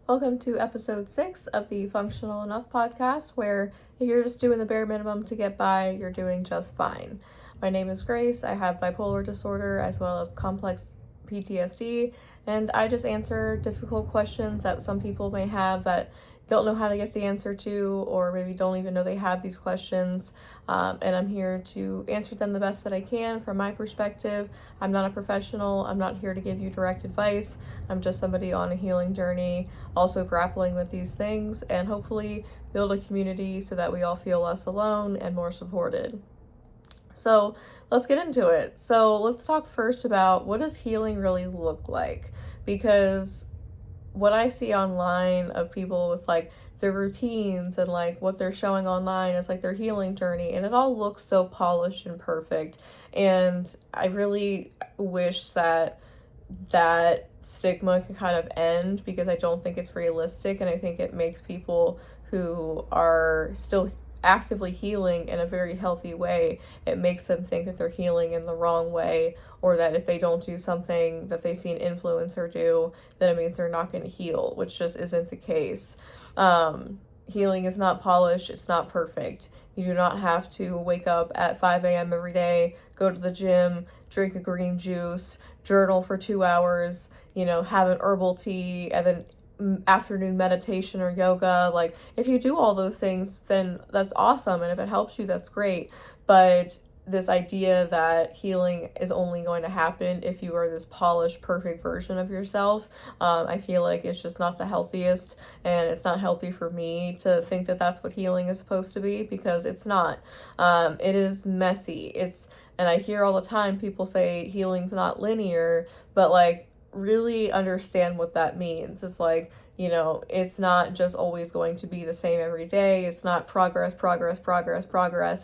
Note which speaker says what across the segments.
Speaker 1: Welcome to episode 6 of the Functional Enough podcast, where if you're just doing the bare minimum to get by, you're doing just fine. My name is Grace. I have bipolar disorder as well as complex PTSD, and I just answer difficult questions that some people may have that don't know how to get the answer to, or maybe don't even know they have these questions. And I'm here to answer them the best that I can from my perspective. I'm not a professional. I'm not here to give you direct advice. I'm just somebody on a healing journey, also grappling with these things, and hopefully build a community so that we all feel less alone and more supported. So let's get into it. So let's talk first about, what does healing really look like? Because what I see online of people with like their routines and like what they're showing online is like their healing journey, and it all looks so polished and perfect. And I really wish that stigma could kind of end, because I don't think it's realistic, and I think it makes people who are still actively healing in a very healthy way, it makes them think that they're healing in the wrong way, or that if they don't do something that they see an influencer do, then it means they're not going to heal, which just isn't the case. Healing is not polished, it's not perfect. You do not have to wake up at 5 a.m. every day, go to the gym, drink a green juice, journal for 2 hours, have an herbal tea, and then afternoon meditation or yoga. Like, if you do all those things, then that's awesome, and if it helps you, that's great. But this idea that healing is only going to happen if you are this polished, perfect version of yourself, I feel like it's just not the healthiest, and it's not healthy for me to think that that's what healing is supposed to be, because it's not. It is messy. And I hear all the time people say healing's not linear, but like, really understand what that means. It's like, it's not just always going to be the same every day. It's not progress,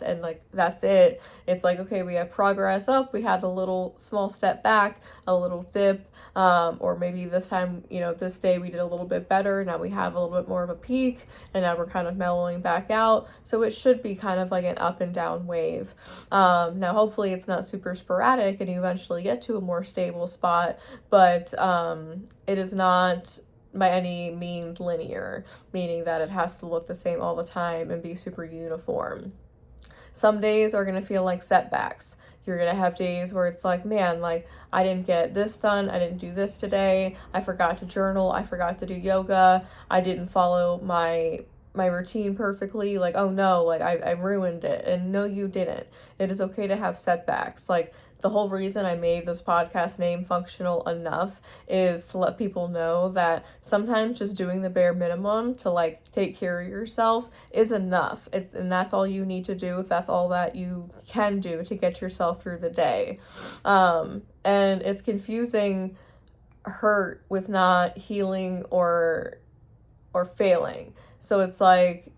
Speaker 1: and like, that's it. It's like, okay, we have progress up, we had a little small step back, a little dip, or maybe this time, this day we did a little bit better, now we have a little bit more of a peak, and now we're kind of mellowing back out. So it should be kind of like an up and down wave. Now hopefully it's not super sporadic and you eventually get to a more stable spot, but it is not by any means linear, meaning that it has to look the same all the time and be super uniform. Some days are going to feel like setbacks. You're going to have days where it's like, man, like, I didn't get this done, I didn't do this today, I forgot to journal, I forgot to do yoga, I didn't follow my routine perfectly, like, oh no, like, I ruined it. And no, you didn't. It is okay to have setbacks. Like, the whole reason I made this podcast name Functional Enough is to let people know that sometimes just doing the bare minimum to like take care of yourself is enough. And that's all you need to do, if that's all that you can do to get yourself through the day. And it's confusing hurt with not healing or failing. So it's like,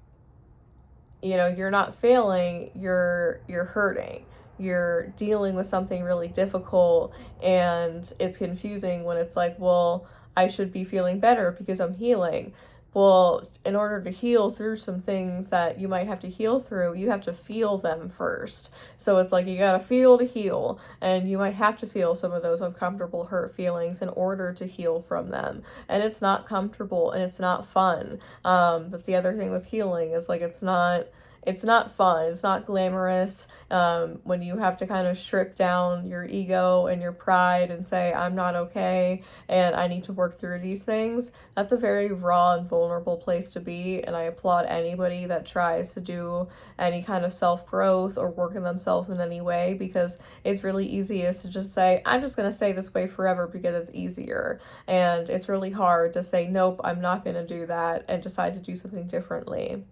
Speaker 1: you're not failing, you're hurting. You're dealing with something really difficult, and it's confusing when it's like, well, I should be feeling better because I'm healing. Well, in order to heal through some things that you might have to heal through, you have to feel them first. So it's like, you gotta feel to heal, and you might have to feel some of those uncomfortable hurt feelings in order to heal from them. And it's not comfortable, and it's not fun. That's the other thing with healing, is like, it's not fun. It's not glamorous. When you have to kind of strip down your ego and your pride and say, I'm not okay and I need to work through these things, that's a very raw and vulnerable place to be. And I applaud anybody that tries to do any kind of self-growth or work in themselves in any way, because it's really easiest to just say, I'm just going to stay this way forever because it's easier. And it's really hard to say, nope, I'm not going to do that, and decide to do something differently.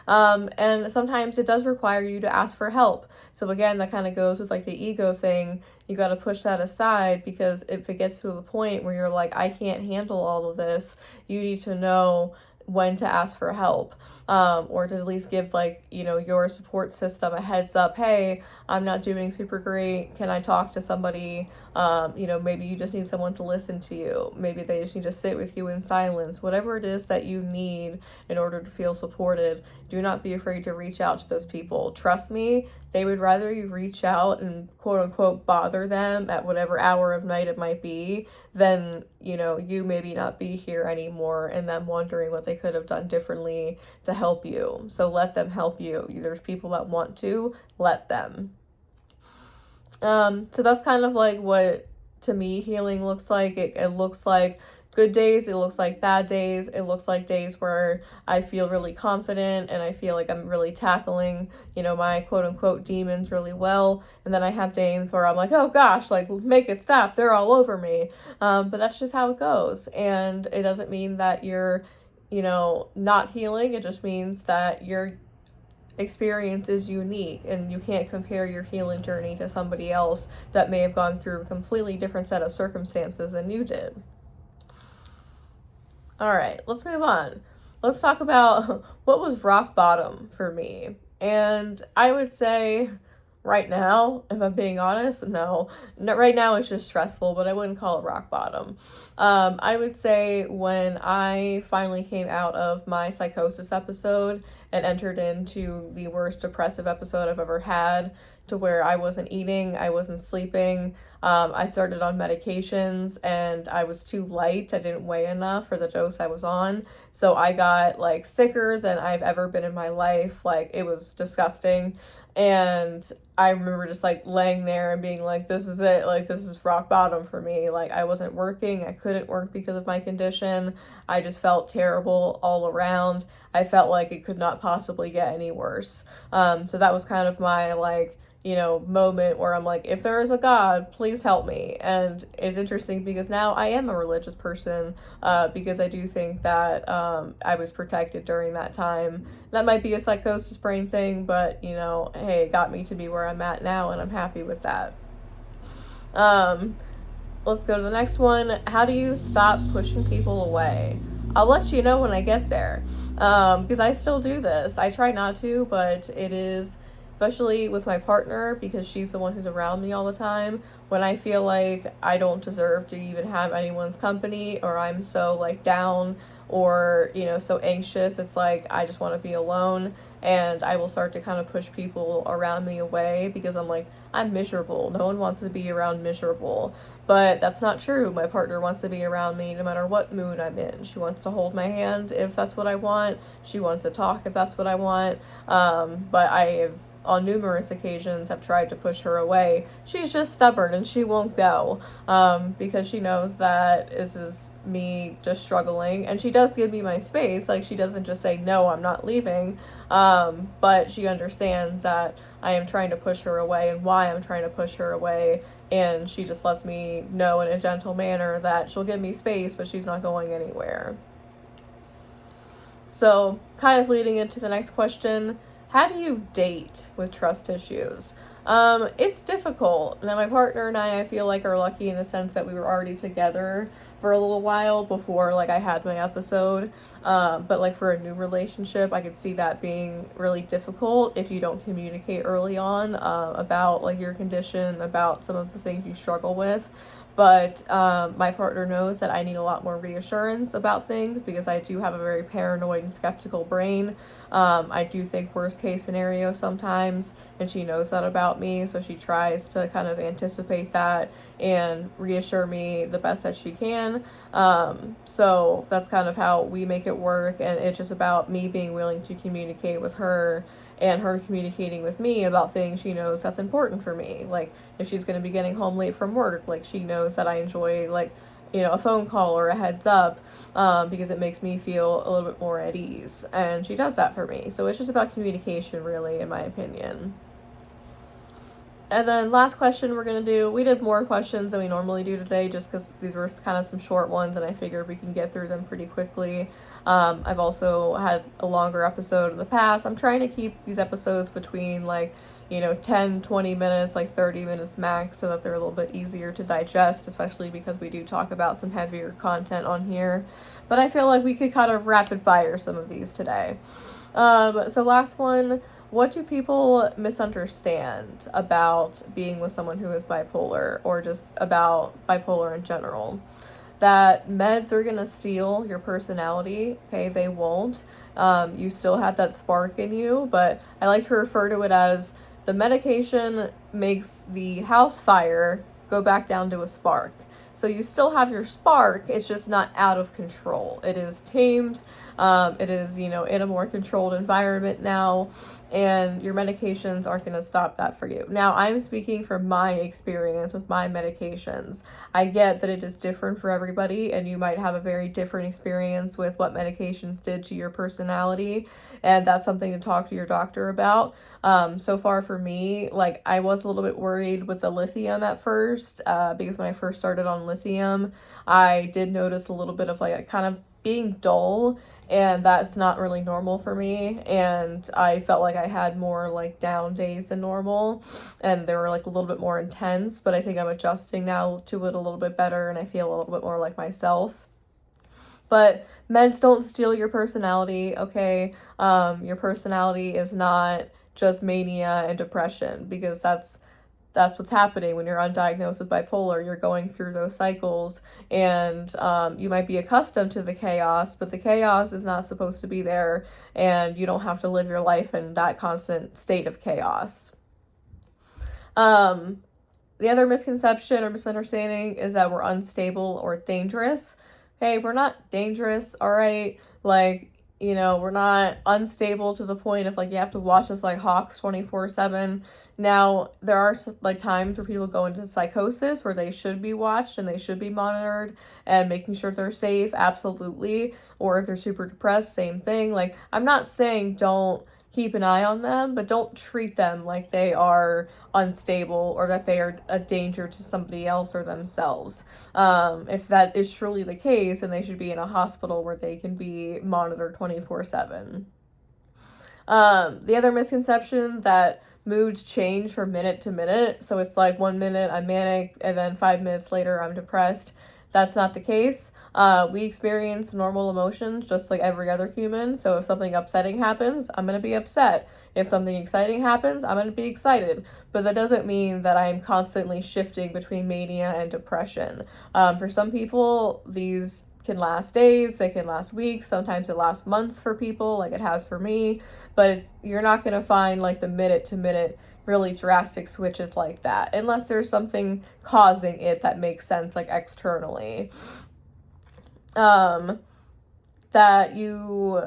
Speaker 1: And sometimes it does require you to ask for help. So again, that kind of goes with like the ego thing. You got to push that aside, because if it gets to the point where you're like, I can't handle all of this, you need to know when to ask for help, or to at least give your support system a heads up. Hey, I'm not doing super great. Can I talk to somebody? Maybe you just need someone to listen to you. Maybe they just need to sit with you in silence. Whatever it is that you need in order to feel supported, do not be afraid to reach out to those people. Trust me, they would rather you reach out and quote unquote bother them at whatever hour of night it might be than, you maybe not be here anymore and them wondering what they could have done differently to help you. So let them help you. There's people that want to, let them. So that's kind of like what, to me, healing looks like. It looks like good days, it looks like bad days, it looks like days where I feel really confident and I feel like I'm really tackling, my quote unquote demons really well. And then I have days where I'm like, oh gosh, like make it stop, they're all over me. But that's just how it goes. And it doesn't mean that you're, not healing. It just means that your experience is unique and you can't compare your healing journey to somebody else that may have gone through a completely different set of circumstances than you did. All right, let's move on. Let's talk about what was rock bottom for me. And I would say right now, if I'm being honest, no. Right now it's just stressful, but I wouldn't call it rock bottom. I would say when I finally came out of my psychosis episode and entered into the worst depressive episode I've ever had, to where I wasn't eating, I wasn't sleeping, I started on medications and I was too light. I didn't weigh enough for the dose I was on. So I got like sicker than I've ever been in my life. Like it was disgusting. And I remember just like laying there and being like, this is it. Like this is rock bottom for me. Like I wasn't working. I couldn't work because of my condition. I just felt terrible all around. I felt like it could not possibly get any worse. So that was kind of my like, moment where I'm like, if there is a God, please help me. And it's interesting because now I am a religious person, because I do think that I was protected during that time. That might be a psychosis brain thing, but hey, it got me to be where I'm at now, and I'm happy with that. Let's go to the next one. How do you stop pushing people away? I'll let you know when I get there, because I still do this. I try not to, but it is, especially with my partner, because she's the one who's around me all the time, when I feel like I don't deserve to even have anyone's company, or I'm so like down or so anxious, it's like I just want to be alone, and I will start to kind of push people around me away because I'm like, I'm miserable. No one wants to be around miserable. But that's not true. My partner wants to be around me no matter what mood I'm in. She wants to hold my hand if that's what I want. She wants to talk if that's what I want. But I have on numerous occasions have tried to push her away. She's just stubborn and she won't go, because she knows that this is me just struggling, and she does give me my space. Like she doesn't just say, no, I'm not leaving, but she understands that I am trying to push her away and why I'm trying to push her away, and she just lets me know in a gentle manner that she'll give me space, but she's not going anywhere. So kind of leading into the next question, how do you date with trust issues? It's difficult. Now, my partner and I feel like are lucky in the sense that we were already together for a little while before like I had my episode. But like for a new relationship, I could see that being really difficult if you don't communicate early on about like your condition, about some of the things you struggle with. But my partner knows that I need a lot more reassurance about things because I do have a very paranoid and skeptical brain. I do think worst case scenario sometimes, and she knows that about me, so she tries to kind of anticipate that and reassure me the best that she can. So that's kind of how we make it work, and it's just about me being willing to communicate with her and her communicating with me about things she knows that's important for me. Like if she's going to be getting home late from work, like she knows that I enjoy like a phone call or a heads up, because it makes me feel a little bit more at ease, and she does that for me. So it's just about communication, really, in my opinion. And then last question we're going to do, we did more questions than we normally do today just because these were kind of some short ones and I figured we can get through them pretty quickly. I've also had a longer episode in the past. I'm trying to keep these episodes between 10, 20 minutes, like 30 minutes max, so that they're a little bit easier to digest, especially because we do talk about some heavier content on here. But I feel like we could kind of rapid fire some of these today. So last one, what do people misunderstand about being with someone who is bipolar, or just about bipolar in general? That meds are going to steal your personality. Okay, they won't. You still have that spark in you, but I like to refer to it as The medication makes the house fire go back down to a spark. So you still have your spark, it's just not out of control. It is tamed, it is, in a more controlled environment now, and your medications aren't going to stop that for you. Now, I'm speaking from my experience with my medications. I get that it is different for everybody, and you might have a very different experience with what medications did to your personality, and that's something to talk to your doctor about. So far for me, like, I was a little bit worried with the lithium at first, because when I first started on lithium, I did notice a little bit of like a kind of being dull, and that's not really normal for me, and I felt like I had more like down days than normal, and they were like a little bit more intense, but I think I'm adjusting now to it a little bit better, and I feel a little bit more like myself. But meds don't steal your personality, okay? Your personality is not just mania and depression, because that's what's happening when you're undiagnosed with bipolar. You're going through those cycles, and you might be accustomed to the chaos, but the chaos is not supposed to be there, and you don't have to live your life in that constant state of chaos. The other misconception or misunderstanding is that we're unstable or dangerous. Hey, we're not dangerous, all right? Like, we're not unstable to the point of like you have to watch us like hawks 24/7. Now, there are like times where people go into psychosis where they should be watched and they should be monitored and making sure they're safe, absolutely. Or if they're super depressed, same thing. Like, I'm not saying don't keep an eye on them, but don't treat them like they are unstable or that they are a danger to somebody else or themselves. If that is truly the case, then they should be in a hospital where they can be monitored 24/7. The other misconception that moods change from minute to minute. So it's like 1 minute I'm manic, and then 5 minutes later I'm depressed. That's not the case. We experience normal emotions just like every other human. So if something upsetting happens, I'm going to be upset. If something exciting happens, I'm going to be excited. But that doesn't mean that I'm constantly shifting between mania and depression. For some people, these can last days, they can last weeks, sometimes it lasts months for people, like it has for me. But you're not going to find like the minute to minute really drastic switches like that, unless there's something causing it that makes sense, like externally. That you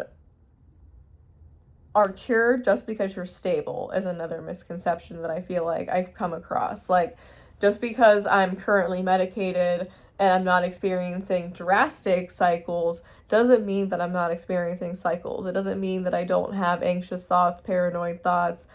Speaker 1: are cured just because you're stable is another misconception that I feel like I've come across. Like, just because I'm currently medicated and I'm not experiencing drastic cycles doesn't mean that I'm not experiencing cycles. It doesn't mean that I don't have anxious thoughts, paranoid thoughts,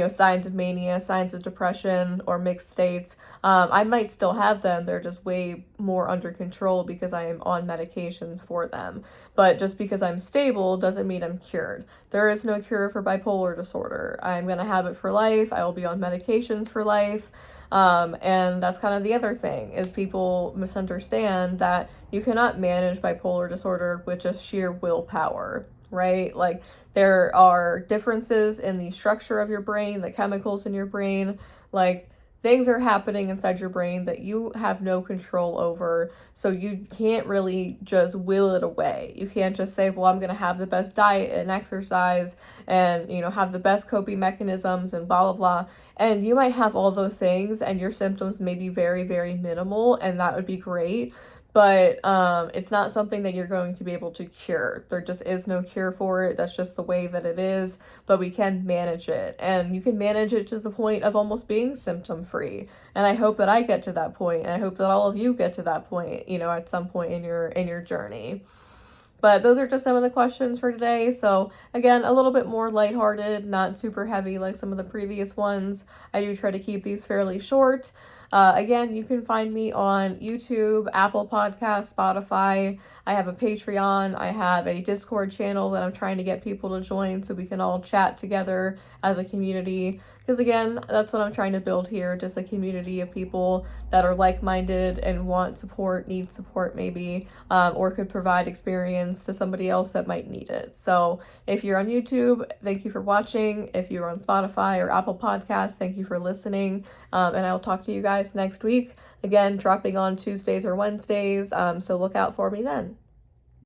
Speaker 1: signs of mania, signs of depression, or mixed states. I might still have them. They're just way more under control because I am on medications for them. But just because I'm stable doesn't mean I'm cured. There is no cure for bipolar disorder. I'm going to have it for life. I will be on medications for life. And that's kind of the other thing, is people misunderstand that you cannot manage bipolar disorder with just sheer willpower, right? Like, there are differences in the structure of your brain, the chemicals in your brain. Like, things are happening inside your brain that you have no control over. So you can't really just will it away. You can't just say, well, I'm going to have the best diet and exercise and, have the best coping mechanisms and blah, blah, blah. And you might have all those things and your symptoms may be very, very minimal, and that would be great. But it's not something that you're going to be able to cure. There just is no cure for it. That's just the way that it is. But we can manage it. And you can manage it to the point of almost being symptom-free. And I hope that I get to that point. And I hope that all of you get to that point, at some point in your journey. But those are just some of the questions for today. So again, a little bit more lighthearted, not super heavy like some of the previous ones. I do try to keep these fairly short. Again, you can find me on YouTube, Apple Podcasts, Spotify. I have a Patreon. I have a Discord channel that I'm trying to get people to join so we can all chat together as a community. Because again, that's what I'm trying to build here, just a community of people that are like-minded and want support, need support maybe, or could provide experience to somebody else that might need it. So if you're on YouTube, thank you for watching. If you're on Spotify or Apple Podcasts, thank you for listening. And I will talk to you guys next week. Again, dropping on Tuesdays or Wednesdays, so look out for me then.